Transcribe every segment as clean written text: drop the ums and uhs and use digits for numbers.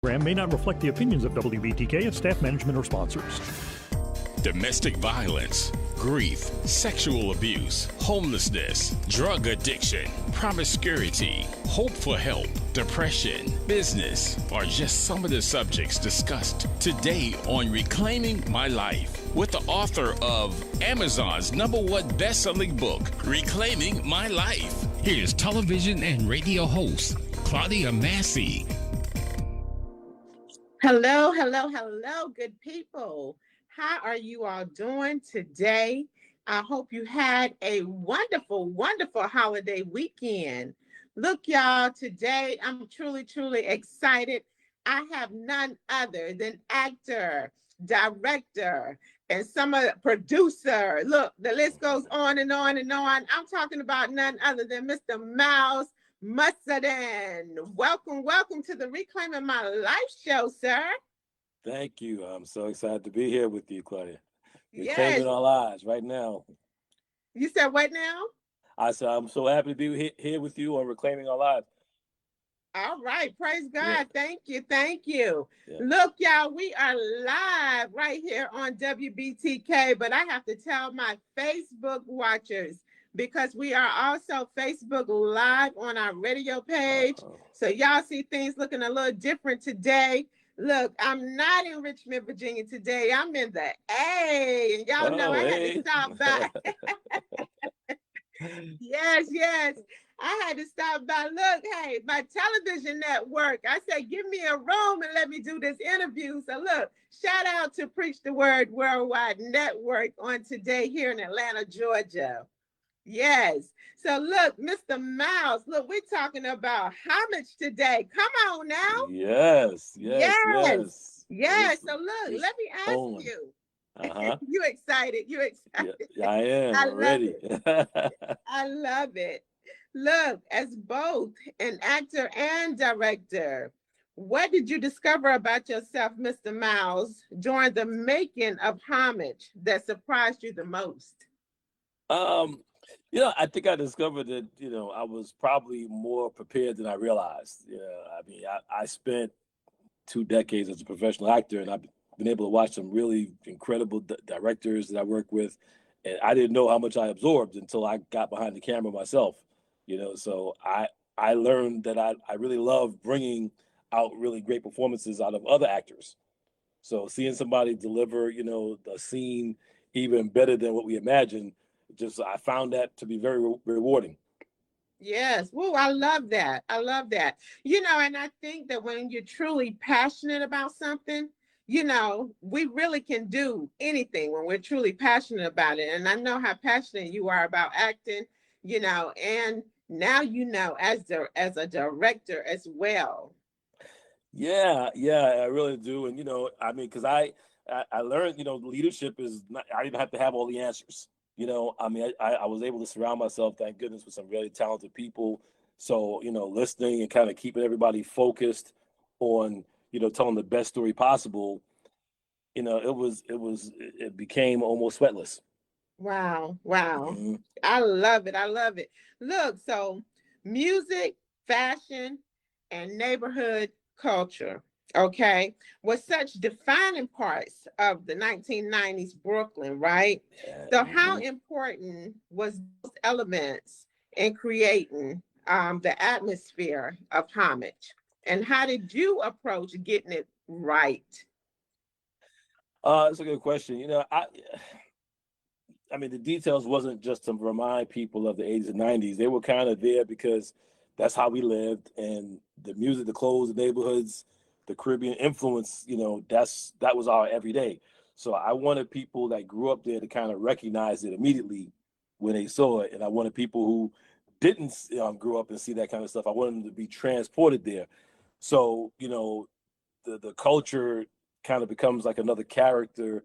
Program may not reflect the opinions of WBTK, its staff, management, or sponsors. Domestic violence, grief, sexual abuse, homelessness, drug addiction, promiscuity, hope for help, depression, business are just some of the subjects discussed today on Reclaiming My Life with the author of Amazon's #1 best-selling book, Reclaiming My Life. Here's television and radio host Claudia Massey. Hello, good people. How are you all doing today? I hope you had a wonderful holiday weekend. Look, y'all, today I'm truly excited. I have none other than actor, director, and producer. Look, the list goes on and on and on. I'm talking about none other than Mr. Miles Mussenden. Welcome to the Reclaiming My Life show, sir. Thank you. I'm so excited to be here with you, Claudia. Yes. Reclaiming our lives right now. You said what now? I said I'm so happy to be here with you on Reclaiming Our Lives. All right. Praise God. Yeah. Thank you. Yeah. Look, y'all, we are live right here on WBTK, but I have to tell my Facebook watchers, because we are also Facebook Live on our radio page. So y'all see things looking a little different today. Look, I'm not in Richmond, Virginia today. I'm in the A. And y'all know I had to stop by. Yes. I had to stop by. Look, hey, my television network. I said, give me a room and let me do this interview. So look, shout out to Preach the Word Worldwide Network on today here in Atlanta, Georgia. Yes. So look, Mr. Miles, look, we're talking about Homage today. Come on now. Yes. So look, let me ask you. You excited? Yeah, I am. Ready. I love it. Look, as both an actor and director, what did you discover about yourself, Mr. Miles, during the making of Homage that surprised you the most? I think I discovered that, I was probably more prepared than I realized. I spent 2 decades as a professional actor, and I've been able to watch some really incredible directors that I work with. And I didn't know how much I absorbed until I got behind the camera myself, so I learned that I really love bringing out really great performances out of other actors. So seeing somebody deliver, the scene even better than what we imagined, I found that to be very rewarding. Yes. Woo, I love that. And I think that when you're truly passionate about something, we really can do anything when we're truly passionate about it. And I know how passionate you are about acting, and now as a director as well. Yeah, I really do. And, because I learned, leadership is not, I didn't have to have all the answers. I was able to surround myself, thank goodness, with some really talented people. So, listening and kind of keeping everybody focused on, telling the best story possible, it became almost sweatless. Wow. Mm-hmm. I love it. Look, so music, fashion, and neighborhood culture, okay, was such defining parts of the 1990s Brooklyn, right? So how important was those elements in creating the atmosphere of Homage? And how did you approach getting it right? That's a good question. The details wasn't just to remind people of the 80s and 90s. They were kind of there because that's how we lived, and the music, the clothes, the neighborhoods, the Caribbean influence, that was our everyday. So I wanted people that grew up there to kind of recognize it immediately when they saw it. And I wanted people who didn't grow up and see that kind of stuff, I wanted them to be transported there. So, the culture kind of becomes like another character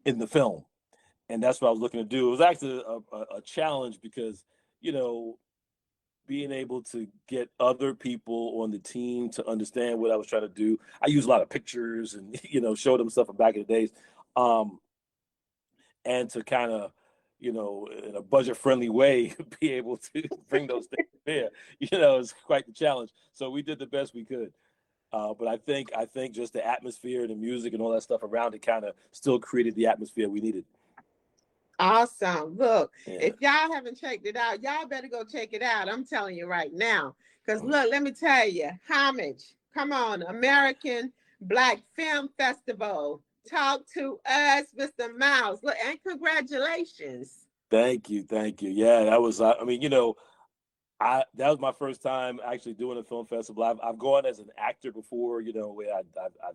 in the film. And that's what I was looking to do. It was actually a challenge because, being able to get other people on the team to understand what I was trying to do. I use a lot of pictures and, show them stuff from back in the days. And to kind of, in a budget-friendly way, be able to bring those things there, it's quite the challenge. So we did the best we could. But I think just the atmosphere and the music and all that stuff around it kind of still created the atmosphere we needed. Awesome. Look, Yeah. if y'all haven't checked it out, y'all better go check it out. I'm telling you right now. Because Mhm. look, let me tell you, Homage, come on, American Black Film Festival. Talk to us, Mr. Miles. Look, and congratulations. Thank you. Yeah, that was. I mean, that was my first time actually doing a film festival. I've gone as an actor before, where I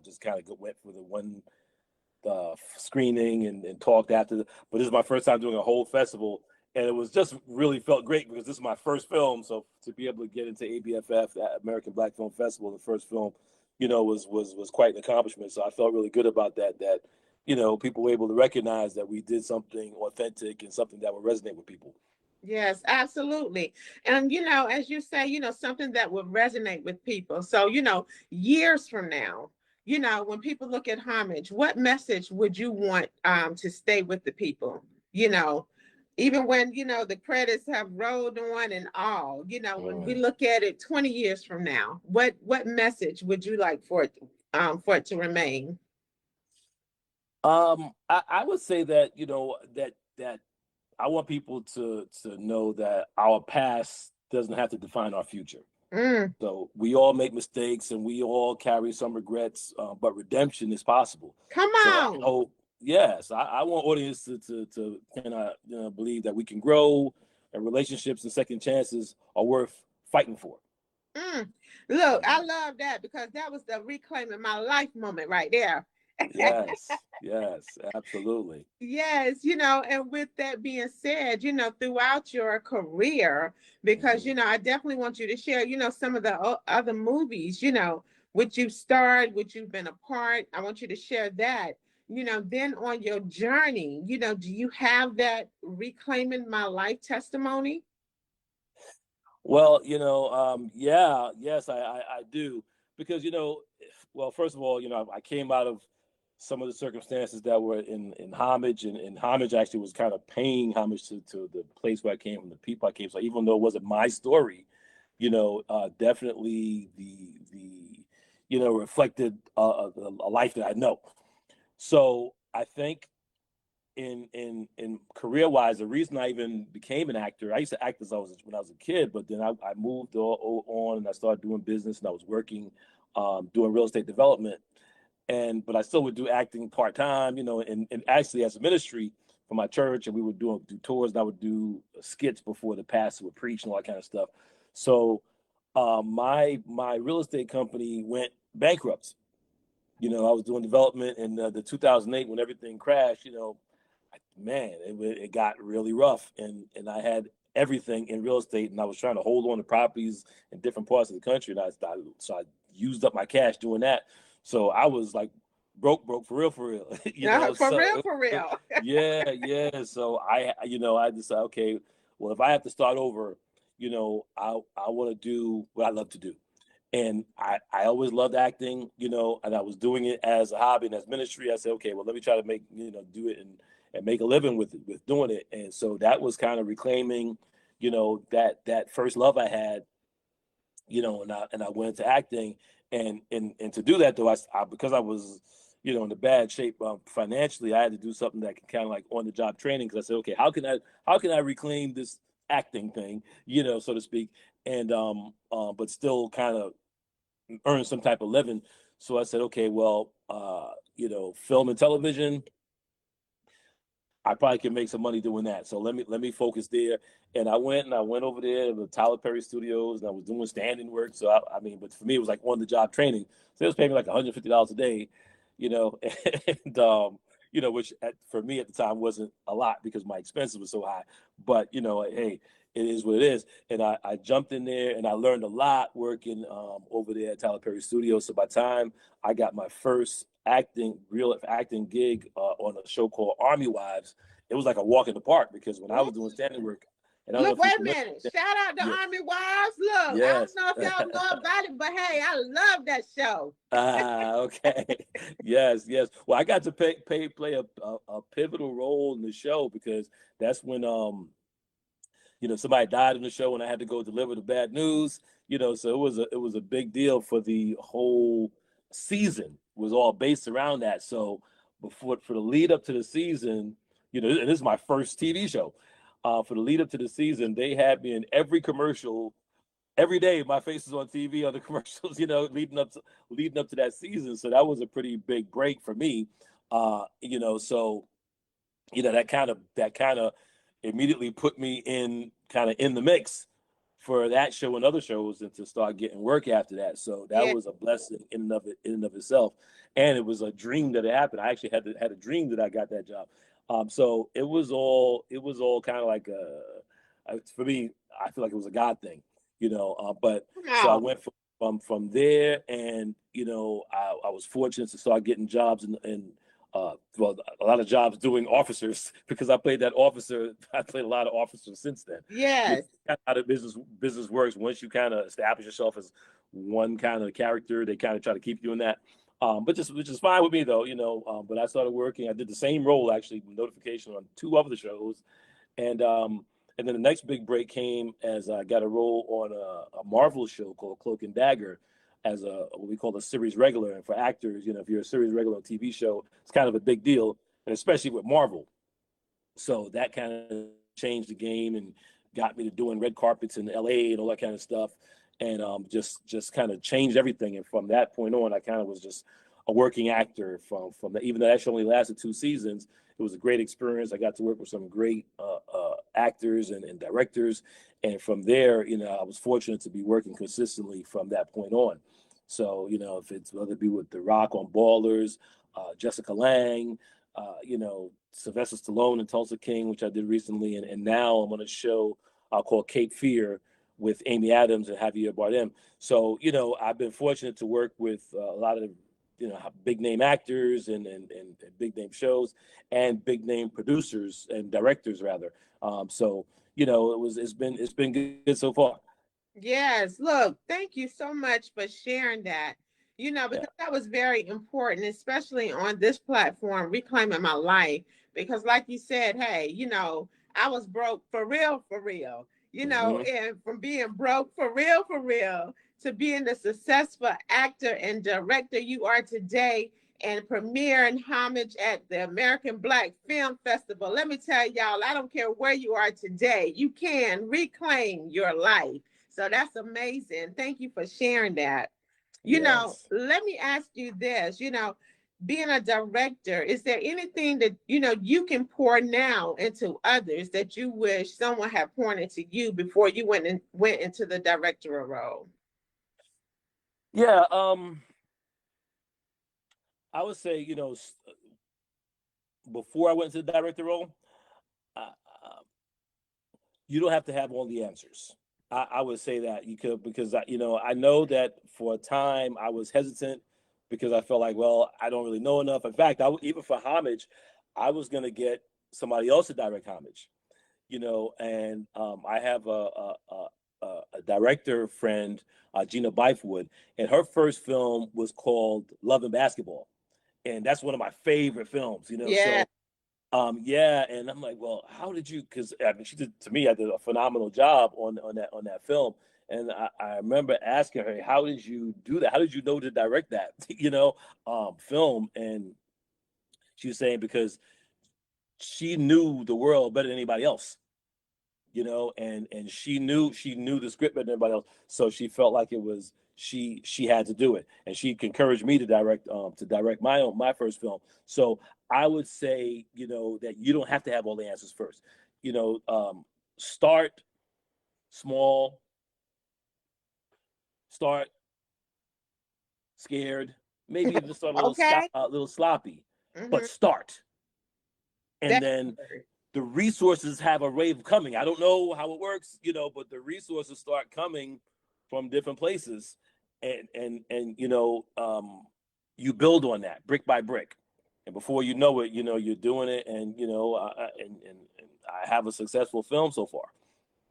just kind of went for the one screening and talked after. But this is my first time doing a whole festival, and it was just really felt great because this is my first film. So to be able to get into ABFF, the American Black Film Festival, the first film, was quite an accomplishment. So I felt really good about that. That people were able to recognize that we did something authentic and something that would resonate with people. Yes, absolutely. And, as you say, something that would resonate with people. So, years from now, when people look at Homage, what message would you want to stay with the people? Even when, the credits have rolled on and all, when we look at it 20 years from now, what message would you like for it to remain? I would say that, that I want people to know that our past doesn't have to define our future. Mm, So we all make mistakes and we all carry some regrets, but redemption is possible. come So I on. hope, yes, I want audience to kind of believe that we can grow, and relationships and second chances are worth fighting for. Mm. Look, I Mhm. love that because that was the reclaiming my life moment right there. Yes, absolutely. Yes, and with that being said, throughout your career, because, Mhm. I definitely want you to share, some of the other movies, which you've starred, which you've been a part. I want you to share that. Then on your journey, do you have that reclaiming my life testimony? Well, yeah, yes, I do because well, first of all, I came out of some of the circumstances that were in homage, and homage actually was kind of paying homage to the place where I came from, the people I came. So even though it wasn't my story, definitely reflected a life that I know. So I think in career wise, the reason I even became an actor, I used to act when I was a kid, but then I moved on and I started doing business and I was working, doing real estate development, but I still would do acting part time, and actually as a ministry for my church, and we would do tours, and I would do skits before the pastor would preach and all that kind of stuff. So my real estate company went bankrupt. I was doing development in the 2008 when everything crashed. Man, it got really rough, and I had everything in real estate, and I was trying to hold on to properties in different parts of the country, and so I used up my cash doing that. So I was like broke for real, for real. For So real, for real. yeah. So I decided, okay, well, if I have to start over, I want to do what I love to do. And I always loved acting, and I was doing it as a hobby and as ministry. I said, okay, well, let me try to do it and make a living with it, with doing it. And so that was kind of reclaiming, that first love I had, and I went into acting, and to do that though, because I was, in a bad shape financially, I had to do something that can kind of like on the job training. Because I said, okay, how can I reclaim this acting thing, so to speak, and but still kind of earn some type of living. So I said, okay, well, film and television, I probably can make some money doing that. So let me focus there. And I went over there to the Tyler Perry Studios, and I was doing standing work. So I mean, but for me, it was like on the job training. So they was paying me like $150 a day, and which for me at the time wasn't a lot because my expenses were so high. But hey, it is what it is. And I jumped in there and I learned a lot working over there at Tyler Perry Studios. So by the time I got my first real acting gig on a show called Army Wives, it was like a walk in the park because when I was doing standing work, and I don't know Look, if you're wait a familiar minute. with that. Shout out to Yeah. Army Wives. Look, I don't Yes. know if y'all know about it, but hey, I love that show. Okay. Yes. Well, I got to play a pivotal role in the show because that's when somebody died in the show and I had to go deliver the bad news. So it was a big deal for the whole season. Was all based around that. So for the lead up to the season, and this is my first TV show. For the lead up to the season, they had me in every commercial. Every day my face is on TV on the commercials, leading up to that season. So that was a pretty big break for me. So that kind of immediately put me in the mix for that show and other shows, and to start getting work after that. So that Yeah. was a blessing in and of itself. And it was a dream that it happened. I actually had a dream that I got that job. So it was all kind of like for me, I feel like it was a God thing, but so I Wow. went from there, and I was fortunate to start getting jobs in well, a lot of jobs doing officers, because I played that officer. I played a lot of officers since then. Yes. That's how the business works. Once you kind of establish yourself as one kind of character, they kind of try to keep you in that. Which is fine with me though, But I started working. I did the same role actually, notification on 2 other shows, and then the next big break came as I got a role on a Marvel show called Cloak and Dagger, as what we call a series regular. And for actors, if you're a series regular on a TV show, it's kind of a big deal, and especially with Marvel. So that kind of changed the game and got me to doing red carpets in LA and all that kind of stuff, and just kind of changed everything. And from that point on, I kind of was just a working actor from that. Even though that show only lasted 2 seasons, it was a great experience. I got to work with some great actors and directors, and from there, I was fortunate to be working consistently from that point on. So if it's whether it be with The Rock on Ballers, Jessica Lange, Sylvester Stallone and Tulsa King, which I did recently, and now I'm on a show called Cape Fear with Amy Adams and Javier Bardem. So I've been fortunate to work with a lot of big name actors and big name shows, and big name producers and directors rather. So it's been good so far. Yes. Look, thank you so much for sharing that. Yeah. Because that was very important, especially on this platform, Reclaiming My Life. Because, like you said, hey, I was broke for real, Hmm. and from being broke for real, to being the successful actor and director you are today, and premiering Homage at the American Black Film Festival. Let me tell y'all, I don't care where you are today, you can reclaim your life. So that's amazing. Thank you for sharing that. Yes. Let me ask you this, being a director, is there anything that, you can pour now into others that you wish someone had poured into you before you went into the directorial role? Yeah. I would say, before I went to the director role, uh, you don't have to have all the answers. I would say that you could, because I know that for a time I was hesitant, because I felt like, well, I don't really know enough. In fact, even for Homage, I was going to get somebody else to direct Homage, and I have a director friend, Gina Bythewood, and her first film was called Love and Basketball, and that's one of my favorite films. Yeah. So yeah, and I'm like, well, how did you? Because I mean, she did to me. I did a phenomenal job on that film, and I remember asking her, how did you do that? How did you know to direct that, film? And she was saying because she knew the world better than anybody else, and she knew the script better than anybody else, so she felt like it was she had to do it, and she encouraged me to direct my first film. So I would say that you don't have to have all the answers first. Start small, start scared, maybe even start Okay. a little sloppy, Mm-hmm. but start, and That then the resources have a way of coming. I don't know how it works, but the resources start coming from different places, and you build on that brick by brick, and before you know it, you're doing it, and and I have a successful film so far.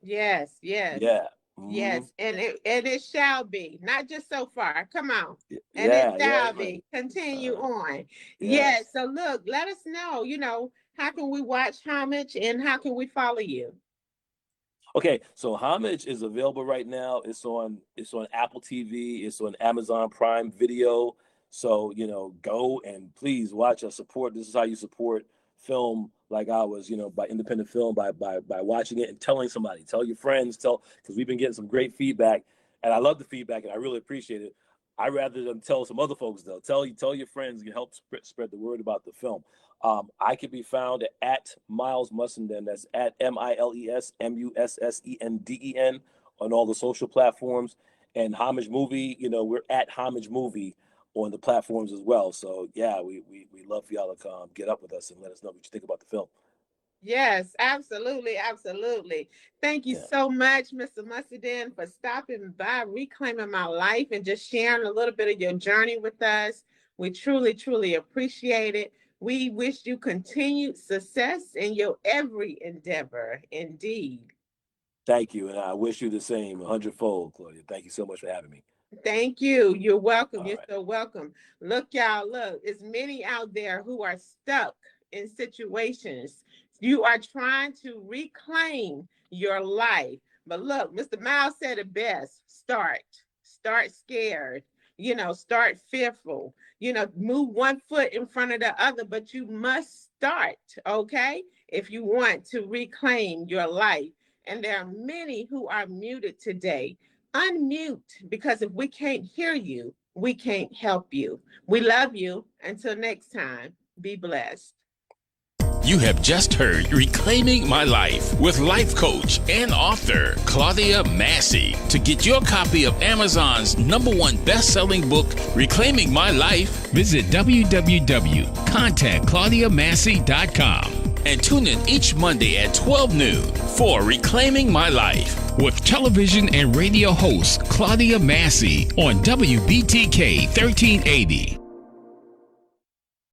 yes, yes. Yeah. Hmm. Yes, and it shall be, not just so far. Come on. And it Yeah. Yeah. shall be. Continue Uh, on. Yes. yes. So look, let us know, how can we watch Homage and how can we follow you? Okay, so Homage is available right now. It's on Apple TV. It's on Amazon Prime Video. So go and please watch us. Support. This is how you support film like ours. By independent film, by watching it and telling somebody, tell your friends, because we've been getting some great feedback, and I love the feedback and I really appreciate it. I rather them tell some other folks though. Tell your friends and help spread the word about the film. I can be found at Miles Mussenden. That's at MilesMussenden on all the social platforms. And Homage Movie, we're at Homage Movie on the platforms as well. So yeah, we love for y'all to get up with us and let us know what you think about the film. Yes, absolutely, absolutely. Thank you so much, Mr. Mussenden, for stopping by, reclaiming my life, and just sharing a little bit of your journey with us. We truly, truly appreciate it. We wish you continued success in your every endeavor, indeed. Thank you, and I wish you the same 100-fold, Claudia. Thank you so much for having me. Thank you. You're welcome. All You're right. so welcome. Look, y'all, it's many out there who are stuck in situations. You are trying to reclaim your life. But look, Mr. Miles said it best. Start scared, start fearful, move one foot in front of the other, but you must start, okay? If you want to reclaim your life. And there are many who are muted today. Unmute, because if we can't hear you, we can't help you. We love you. Until next time, be blessed. You have just heard Reclaiming My Life with life coach and author Claudia Massey. To get your copy of Amazon's #1 best-selling book, Reclaiming My Life, visit www.contactclaudiamassey.com and tune in each Monday at 12 noon for Reclaiming My Life with television and radio host Claudia Massey on WBTK 1380.